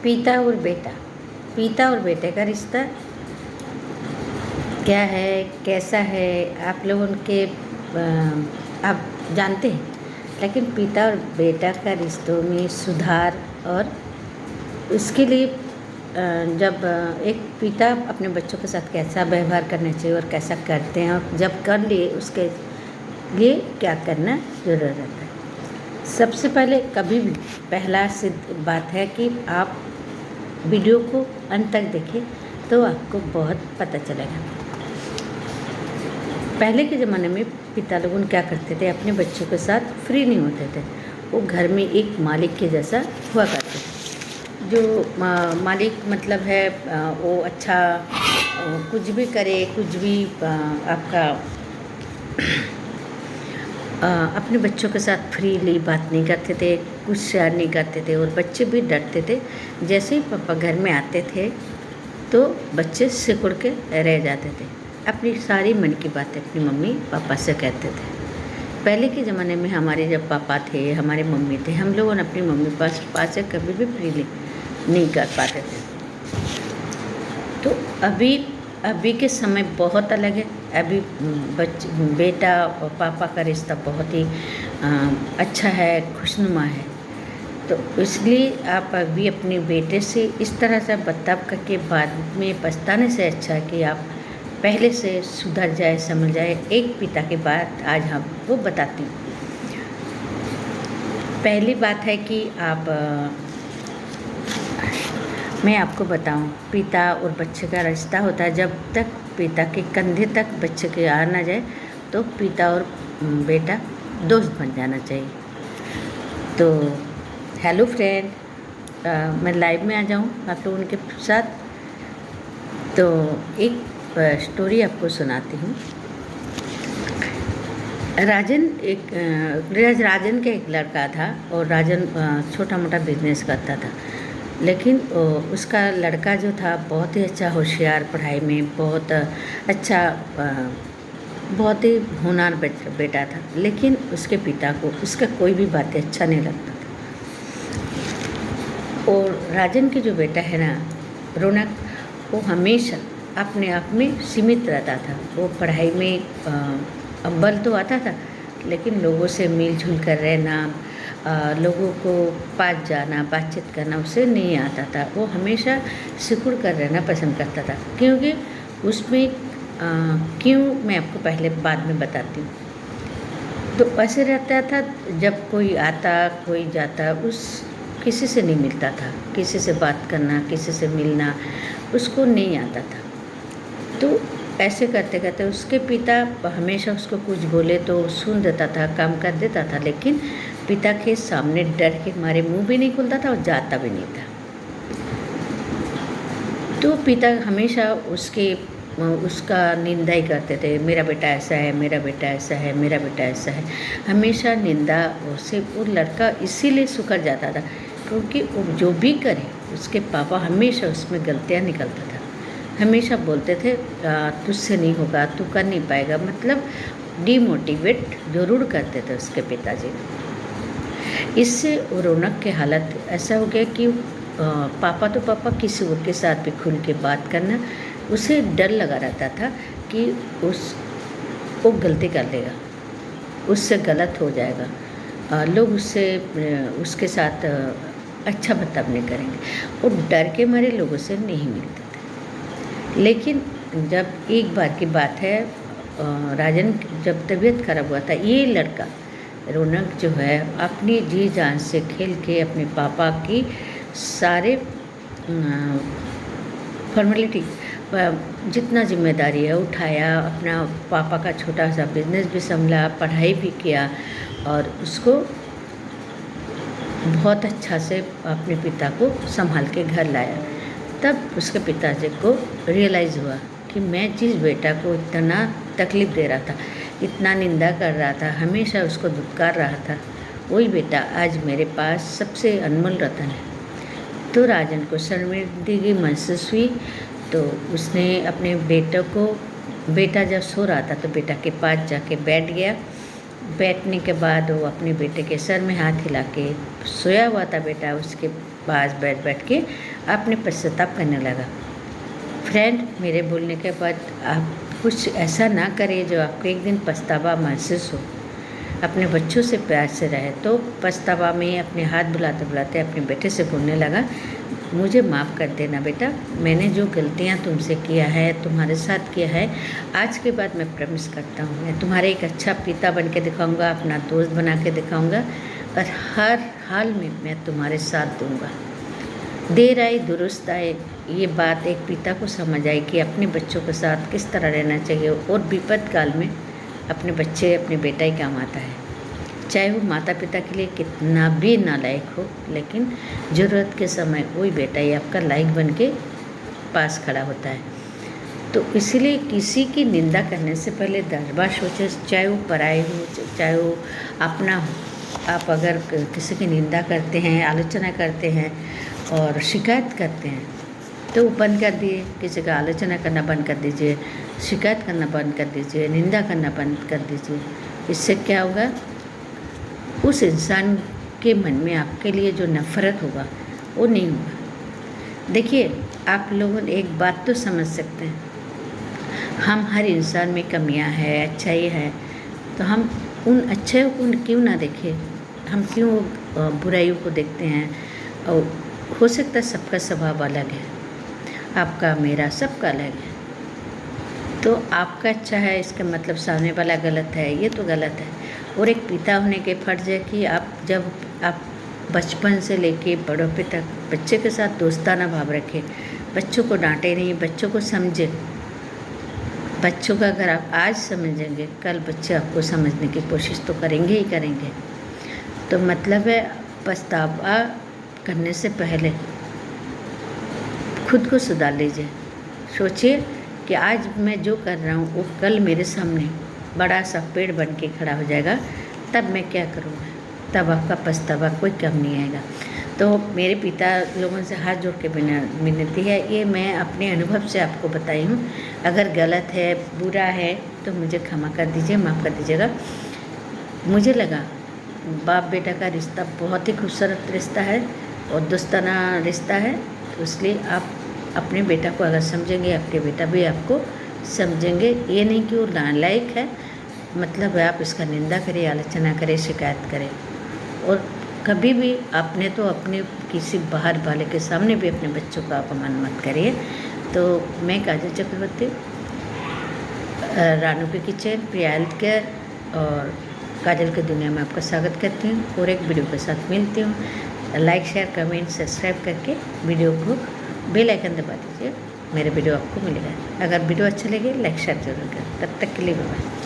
पिता और बेटा, पिता और बेटे का रिश्ता क्या है, कैसा है, आप लोग उनके आप जानते हैं। लेकिन पिता और बेटा का रिश्तों में सुधार और उसके लिए जब एक पिता अपने बच्चों के साथ कैसा व्यवहार करना चाहिए और कैसा करते हैं, और जब कर लिए उसके लिए क्या करना ज़रूर रहता है। सबसे पहले कभी भी पहला सिद्ध बात है कि आप वीडियो को अंत तक देखें तो आपको बहुत पता चलेगा। पहले के ज़माने में पिता लोग क्या करते थे, अपने बच्चों के साथ फ्री नहीं होते थे। वो घर में एक मालिक के जैसा हुआ करते थे। जो मालिक मतलब है वो अच्छा कुछ भी करे, कुछ भी आपका अपने बच्चों के साथ फ्रीली बात नहीं करते थे, कुछ शेयर नहीं करते थे, और बच्चे भी डरते थे। जैसे ही पापा घर में आते थे तो बच्चे सिकुड़ के रह जाते थे, अपनी सारी मन की बातें अपनी मम्मी पापा से कहते थे। पहले के ज़माने में हमारे जब पापा थे, हमारे मम्मी थे, हम लोगों ने अपनी मम्मी पास से कभी भी फ्रीली नहीं कर पाते थे। तो अभी के समय बहुत अलग है। अभी बेटा और पापा का रिश्ता बहुत ही अच्छा है, खुशनुमा है। तो इसलिए आप अभी अपने बेटे से इस तरह से बर्ताव करके बाद में पछताने से अच्छा है कि आप पहले से सुधर जाए, समझ जाए। एक पिता की बात आज हम वो बताती हूँ। पहली बात है कि मैं आपको बताऊं, पिता और बच्चे का रिश्ता होता है, जब तक पिता के कंधे तक बच्चे के आ ना जाए तो पिता और बेटा दोस्त बन जाना चाहिए। तो हेलो फ्रेंड, मैं लाइव में आ जाऊं आप लोगों के साथ। तो एक स्टोरी आपको सुनाती हूँ। राजन का एक लड़का था, और राजन छोटा मोटा बिजनेस करता था। लेकिन उसका लड़का जो था बहुत ही अच्छा, होशियार, पढ़ाई में बहुत अच्छा, बहुत ही होनहार बेटा था। लेकिन उसके पिता को उसका कोई भी बातें अच्छा नहीं लगता था। और राजन की जो बेटा है ना, रौनक, वो हमेशा अपने आप में सीमित रहता था। वो पढ़ाई में अव्वल तो आता था, लेकिन लोगों से मिलजुल कर रहना, लोगों को पास जाना, बातचीत करना उसे नहीं आता था। वो हमेशा सिकुड़ कर रहना पसंद करता था। क्योंकि उसमें क्यों, मैं आपको पहले बाद में बताती हूँ। तो ऐसे रहता था, जब कोई आता कोई जाता, उस किसी से नहीं मिलता था, किसी से बात करना, किसी से मिलना उसको नहीं आता था। तो ऐसे करते करते उसके पिता हमेशा उसको कुछ बोले तो सुन देता था, काम कर देता था, लेकिन पिता के सामने डर के मारे मुंह भी नहीं खुलता था और जाता भी नहीं था। तो पिता हमेशा उसका निंदा ही करते थे, मेरा बेटा ऐसा है, मेरा बेटा ऐसा है, मेरा बेटा ऐसा है। हमेशा निंदा से वो लड़का इसीलिए सुखर जाता था, क्योंकि वो जो भी करे उसके पापा हमेशा उसमें गलतियाँ निकलता था। हमेशा बोलते थे तुझसे नहीं होगा, तू कर नहीं पाएगा, मतलब डिमोटिवेट जरूर करते थे उसके पिताजी। इससे रौनक की हालत ऐसा हो गया कि पापा तो पापा, किसी और के साथ भी खुल के बात करना उसे डर लगा रहता था कि वो गलती कर लेगा, उससे गलत हो जाएगा, लोग उसके साथ अच्छा बर्ताव नहीं करेंगे। वो डर के मारे लोगों से नहीं मिलते थे। लेकिन जब एक बार की बात है, राजन जब तबीयत खराब हुआ था, ये लड़का रौनक जो है अपनी जी जान से खेल के अपने पापा की सारे फॉर्मेलिटी, जितना जिम्मेदारी है उठाया, अपना पापा का छोटा सा बिजनेस भी संभाला, पढ़ाई भी किया, और उसको बहुत अच्छा से अपने पिता को संभाल के घर लाया। तब उसके पिताजी को रियलाइज़ हुआ कि मैं जिस बेटा को इतना तकलीफ़ दे रहा था, इतना निंदा कर रहा था, हमेशा उसको धुतकार रहा था, वही बेटा आज मेरे पास सबसे अनमोल रतन है। तो राजन को शर्मिंदगी महसूस हुई। तो उसने अपने बेटा जब सो रहा था तो बेटा के पास जाके बैठ गया। बैठने के बाद वो अपने बेटे के सर में हाथ हिला के, सोया हुआ था बेटा, उसके पास बैठ बैठ के अपने पश्चाताप करने लगा। फ्रेंड, मेरे बोलने के बाद आप कुछ ऐसा ना करें जो आपको एक दिन पछतावा महसूस हो। अपने बच्चों से प्यार से रहे। तो पछतावा में अपने हाथ बुलाते बुलाते अपने बेटे से बोलने लगा, मुझे माफ़ कर देना बेटा, मैंने जो गलतियां तुमसे किया है, तुम्हारे साथ किया है, आज के बाद मैं प्रॉमिस करता हूँ मैं तुम्हारे एक अच्छा पिता बन के दिखाऊँगा, अपना दोस्त बना के दिखाऊँगा और हर हाल में मैं तुम्हारे साथ दूँगा। देर आई दुरुस्त आए, ये बात एक पिता को समझ आई कि अपने बच्चों के साथ किस तरह रहना चाहिए और विपद काल में अपने बच्चे अपने बेटा ही काम आता है। चाहे वो माता पिता के लिए कितना भी नालायक हो, लेकिन ज़रूरत के समय वही बेटा ही आपका लायक बन के पास खड़ा होता है। तो इसीलिए किसी की निंदा करने से पहले 10 बार सोचें, चाहे वो पराई हो चाहे वो अपना हो। आप अगर किसी की निंदा करते हैं, आलोचना करते हैं और शिकायत करते हैं तो वो बंद कर दिए। किसी का आलोचना करना बंद कर दीजिए, शिकायत करना बंद कर दीजिए, निंदा करना बंद कर दीजिए। इससे क्या होगा, उस इंसान के मन में आपके लिए जो नफ़रत होगा वो नहीं होगा। देखिए, आप लोगों एक बात तो समझ सकते हैं, हम हर इंसान में कमियां हैं, अच्छाई है, तो हम उन अच्छाइयों को क्यों ना देखें, हम क्यों बुराइयों को देखते हैं। और हो सकता है सबका स्वभाव अलग है, आपका मेरा सबका अलग है। तो आपका अच्छा है इसका मतलब सामने वाला गलत है, ये तो गलत है। और एक पिता होने के फर्ज है कि जब आप बचपन से लेके बुढ़ापे तक बच्चे के साथ दोस्ताना भाव रखें, बच्चों को डांटे नहीं, बच्चों को समझें। बच्चों का अगर आप आज समझेंगे, कल बच्चे आपको समझने की कोशिश तो करेंगे ही करेंगे। तो मतलब है, पछतावा करने से पहले खुद को सुधार लीजिए। सोचिए कि आज मैं जो कर रहा हूँ वो कल मेरे सामने बड़ा सा पेड़ बन के खड़ा हो जाएगा, तब मैं क्या करूँगा, तब आपका पछतावा कोई कम नहीं आएगा। तो मेरे पिता लोगों से हाथ जोड़ के विनती है, ये मैं अपने अनुभव से आपको बताई हूँ। अगर गलत है, बुरा है तो मुझे क्षमा कर दीजिए, माफ़ कर दीजिएगा। मुझे लगा बाप बेटा का रिश्ता बहुत ही खूबसूरत रिश्ता है और दोस्ताना रिश्ता है। तो इसलिए आप अपने बेटा को अगर समझेंगे, आपके बेटा भी आपको समझेंगे। ये नहीं कि वो नालायक है, मतलब आप इसका निंदा करें, आलोचना करें, शिकायत करें। और कभी भी आपने तो अपने किसी बाहर वाले के सामने भी अपने बच्चों का अपमान मत करिए। तो मैं काजल चक्रवर्ती, रानू के किचन, प्रिया हेल्थ केयर और काजल की दुनिया में आपका स्वागत करती हूँ और एक वीडियो के साथ मिलती हूँ। लाइक, शेयर, कमेंट, सब्सक्राइब करके वीडियो को बेल आइकन दबा दीजिए, मेरे वीडियो आपको मिलेगा। अगर वीडियो अच्छा लगे लाइक शेयर जरूर करें। तब तक के लिए बाय।